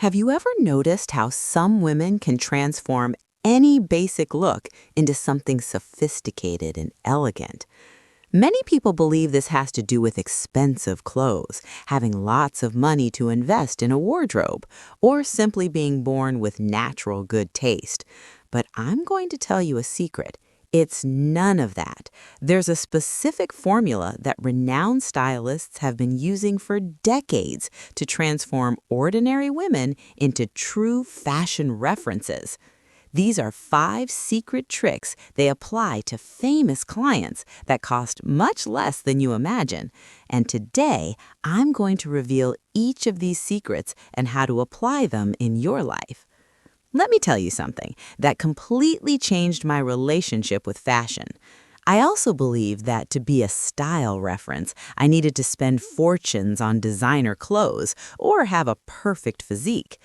Have you ever noticed how some women can transform any basic look into something sophisticated and elegant? Many people believe this has to do with expensive clothes, having lots of money to invest in a wardrobe, or simply being born with natural good taste. But I'm going to tell you a secret. It's none of that. There's a specific formula that renowned stylists have been using for decades to transform ordinary women into true fashion references. These are 5 secret tricks they apply to famous clients that cost much less than you imagine. And today, I'm going to reveal each of these secrets and how to apply them in your life. Let me tell you something that completely changed my relationship with fashion. I also believe that to be a style reference, I needed to spend fortunes on designer clothes or have a perfect physique.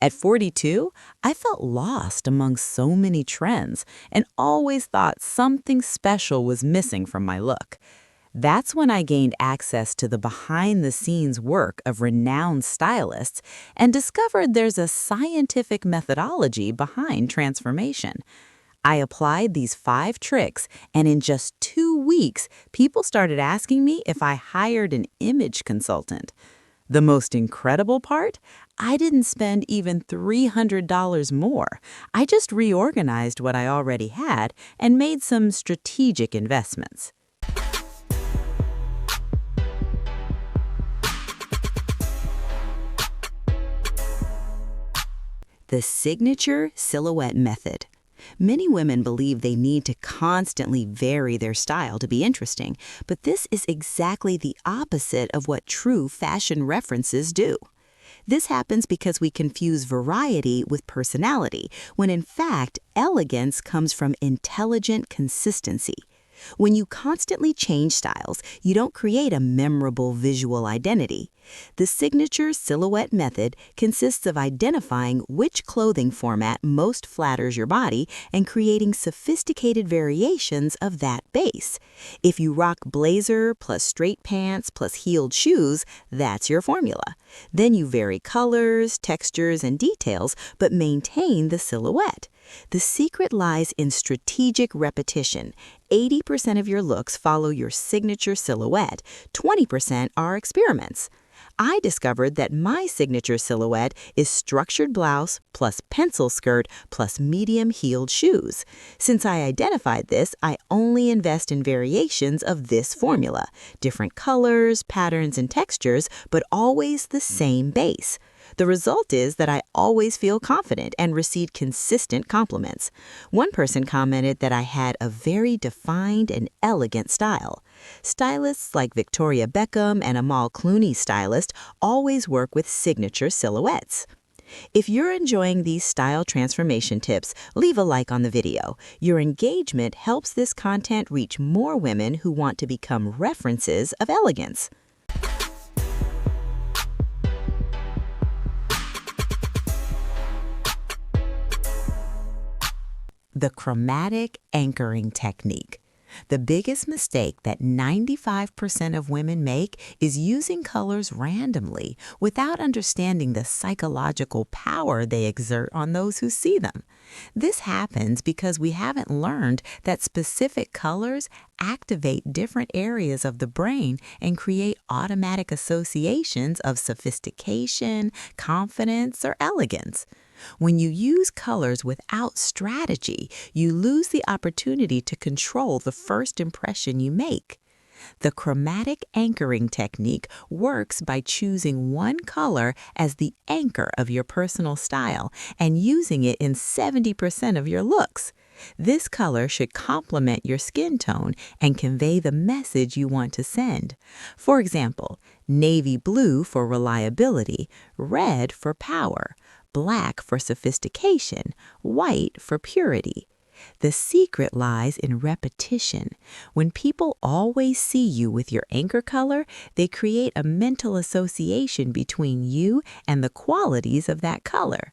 At 42, I felt lost among so many trends and always thought something special was missing from my look. That's when I gained access to the behind-the-scenes work of renowned stylists and discovered there's a scientific methodology behind transformation. I applied these 5 tricks, and in just 2 weeks, people started asking me if I hired an image consultant. The most incredible part? I didn't spend even $300 more. I just reorganized what I already had and made some strategic investments. The signature silhouette method. Many women believe they need to constantly vary their style to be interesting, but this is exactly the opposite of what true fashion references do. This happens because we confuse variety with personality, when in fact, elegance comes from intelligent consistency. When you constantly change styles, you don't create a memorable visual identity. The signature silhouette method consists of identifying which clothing format most flatters your body and creating sophisticated variations of that base. If you rock blazer plus straight pants plus heeled shoes, that's your formula. Then you vary colors, textures, and details, but maintain the silhouette. The secret lies in strategic repetition. 80% of your looks follow your signature silhouette, 20% are experiments. I discovered that my signature silhouette is structured blouse plus pencil skirt plus medium-heeled shoes. Since I identified this, I only invest in variations of this formula, different colors, patterns, and textures, but always the same base. The result is that I always feel confident and receive consistent compliments. One person commented that I had a very defined and elegant style. Stylists like Victoria Beckham and Amal Clooney stylist always work with signature silhouettes. If you're enjoying these style transformation tips, leave a like on the video. Your engagement helps this content reach more women who want to become references of elegance. The chromatic anchoring technique. The biggest mistake that 95% of women make is using colors randomly without understanding the psychological power they exert on those who see them. This happens because we haven't learned that specific colors activate different areas of the brain and create automatic associations of sophistication, confidence, or elegance. When you use colors without strategy, you lose the opportunity to control the first impression you make. The chromatic anchoring technique works by choosing one color as the anchor of your personal style and using it in 70% of your looks. This color should complement your skin tone and convey the message you want to send. For example, navy blue for reliability, red for power, black for sophistication, white for purity. The secret lies in repetition. When people always see you with your anchor color, they create a mental association between you and the qualities of that color.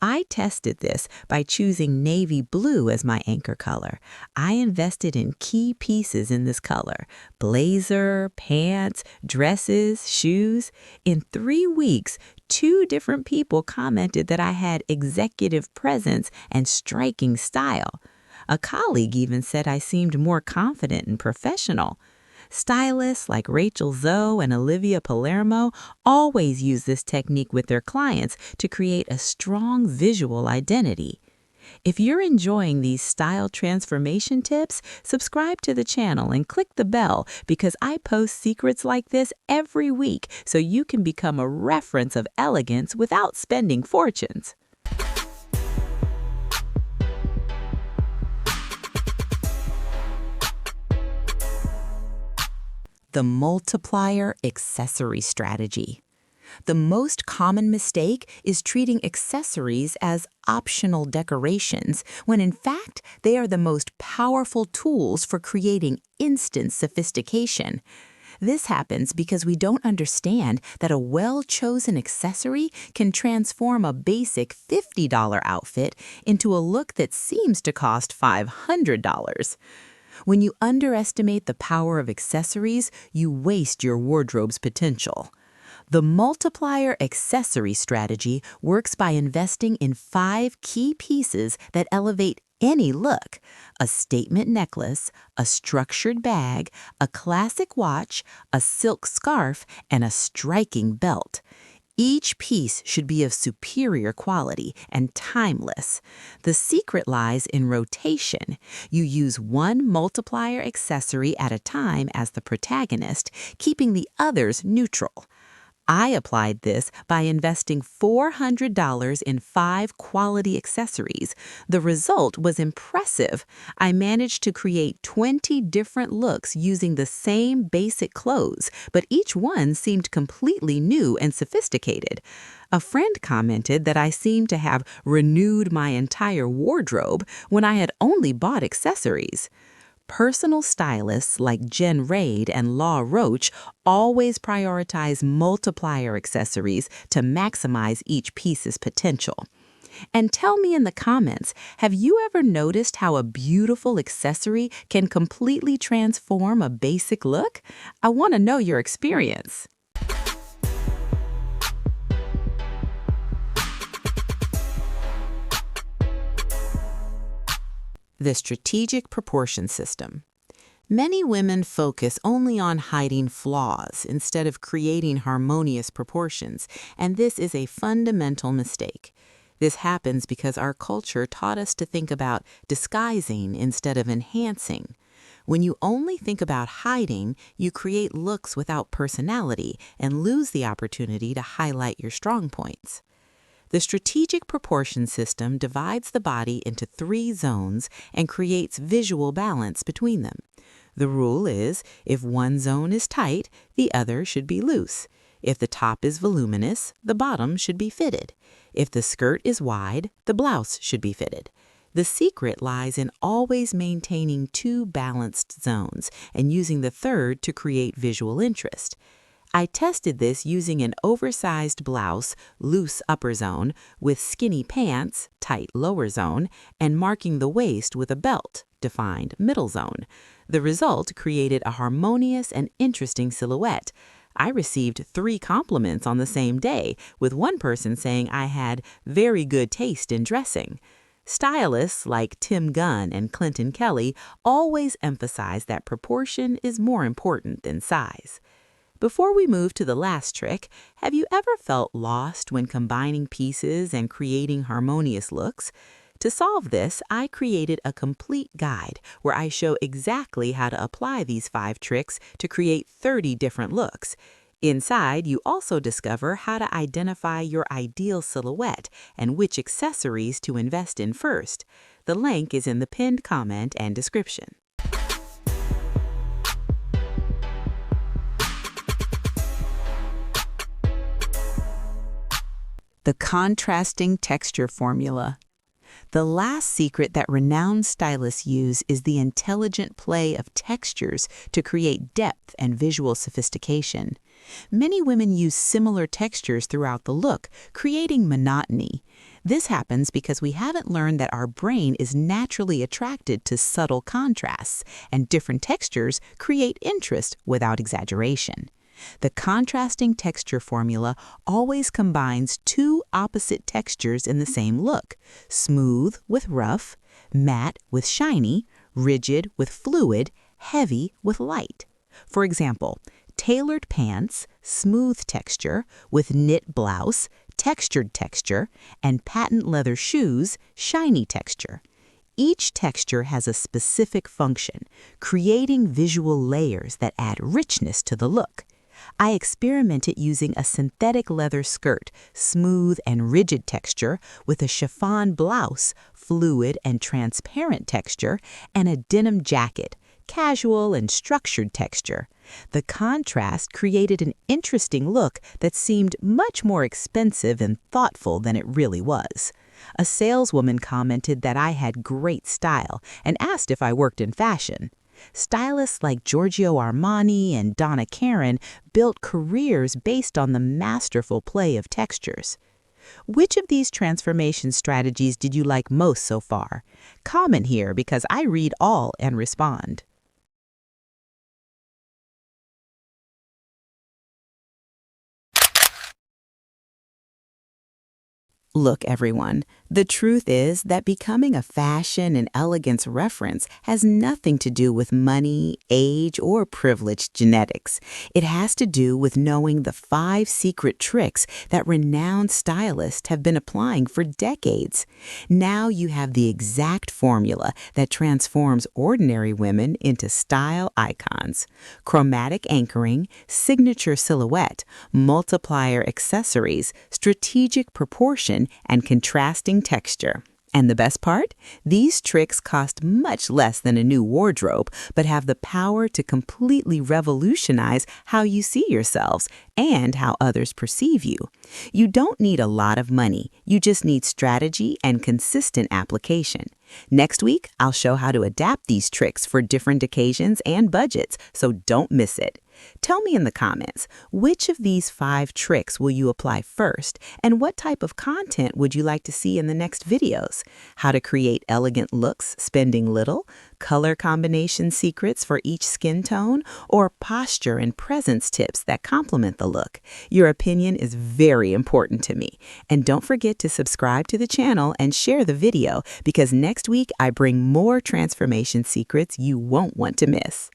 I tested this by choosing navy blue as my anchor color. I invested in key pieces in this color: blazer, pants, dresses, shoes. In 3 weeks, 2 different people commented that I had executive presence and striking style. A colleague even said I seemed more confident and professional. Stylists like Rachel Zoe and Olivia Palermo always use this technique with their clients to create a strong visual identity. If you're enjoying these style transformation tips, subscribe to the channel and click the bell because I post secrets like this every week so you can become a reference of elegance without spending fortunes. The multiplier accessory strategy. The most common mistake is treating accessories as optional decorations, when in fact they are the most powerful tools for creating instant sophistication. This happens because we don't understand that a well-chosen accessory can transform a basic $50 outfit into a look that seems to cost $500. When you underestimate the power of accessories, you waste your wardrobe's potential. The multiplier accessory strategy works by investing in 5 key pieces that elevate any look: a statement necklace, a structured bag, a classic watch, a silk scarf, and a striking belt. Each piece should be of superior quality and timeless. The secret lies in rotation. You use one multiplier accessory at a time as the protagonist, keeping the others neutral. I applied this by investing $400 in 5 quality accessories. The result was impressive. I managed to create 20 different looks using the same basic clothes, but each one seemed completely new and sophisticated. A friend commented that I seemed to have renewed my entire wardrobe when I had only bought accessories. Personal stylists like Jen Raid and Law Roach always prioritize multiplier accessories to maximize each piece's potential. And tell me in the comments, have you ever noticed how a beautiful accessory can completely transform a basic look? I want to know your experience. The strategic proportion system. Many women focus only on hiding flaws instead of creating harmonious proportions, and this is a fundamental mistake. This happens because our culture taught us to think about disguising instead of enhancing. When you only think about hiding, you create looks without personality and lose the opportunity to highlight your strong points. The strategic proportion system divides the body into 3 zones and creates visual balance between them. The rule is, if one zone is tight, the other should be loose. If the top is voluminous, the bottom should be fitted. If the skirt is wide, the blouse should be fitted. The secret lies in always maintaining 2 balanced zones and using the third to create visual interest. I tested this using an oversized blouse, loose upper zone, with skinny pants, tight lower zone, and marking the waist with a belt, defined middle zone. The result created a harmonious and interesting silhouette. I received 3 compliments on the same day, with one person saying I had very good taste in dressing. Stylists like Tim Gunn and Clinton Kelly always emphasize that proportion is more important than size. Before we move to the last trick, have you ever felt lost when combining pieces and creating harmonious looks? To solve this, I created a complete guide where I show exactly how to apply these 5 tricks to create 30 different looks. Inside, you also discover how to identify your ideal silhouette and which accessories to invest in first. The link is in the pinned comment and description. The contrasting texture formula. The last secret that renowned stylists use is the intelligent play of textures to create depth and visual sophistication. Many women use similar textures throughout the look, creating monotony. This happens because we haven't learned that our brain is naturally attracted to subtle contrasts, and different textures create interest without exaggeration. The contrasting texture formula always combines two opposite textures in the same look: smooth with rough, matte with shiny, rigid with fluid, heavy with light. For example, tailored pants, smooth texture, with knit blouse, textured texture, and patent leather shoes, shiny texture. Each texture has a specific function, creating visual layers that add richness to the look. I experimented using a synthetic leather skirt, smooth and rigid texture, with a chiffon blouse, fluid and transparent texture, and a denim jacket, casual and structured texture. The contrast created an interesting look that seemed much more expensive and thoughtful than it really was. A saleswoman commented that I had great style and asked if I worked in fashion. Stylists like Giorgio Armani and Donna Karan built careers based on the masterful play of textures. Which of these transformation strategies did you like most so far? Comment here because I read all and respond. Look, everyone, the truth is that becoming a fashion and elegance reference has nothing to do with money, age, or privileged genetics. It has to do with knowing the 5 secret tricks that renowned stylists have been applying for decades. Now you have the exact formula that transforms ordinary women into style icons. Chromatic anchoring, signature silhouette, multiplier accessories, strategic proportion, and contrasting texture. And the best part? These tricks cost much less than a new wardrobe, but have the power to completely revolutionize how you see yourselves and how others perceive you. You don't need a lot of money. You just need strategy and consistent application. Next week, I'll show how to adapt these tricks for different occasions and budgets, so don't miss it. Tell me in the comments, which of these 5 tricks will you apply first, and what type of content would you like to see in the next videos? How to create elegant looks spending little, color combination secrets for each skin tone, or posture and presence tips that complement the look? Your opinion is very important to me. And don't forget to subscribe to the channel and share the video, because next week I bring more transformation secrets you won't want to miss.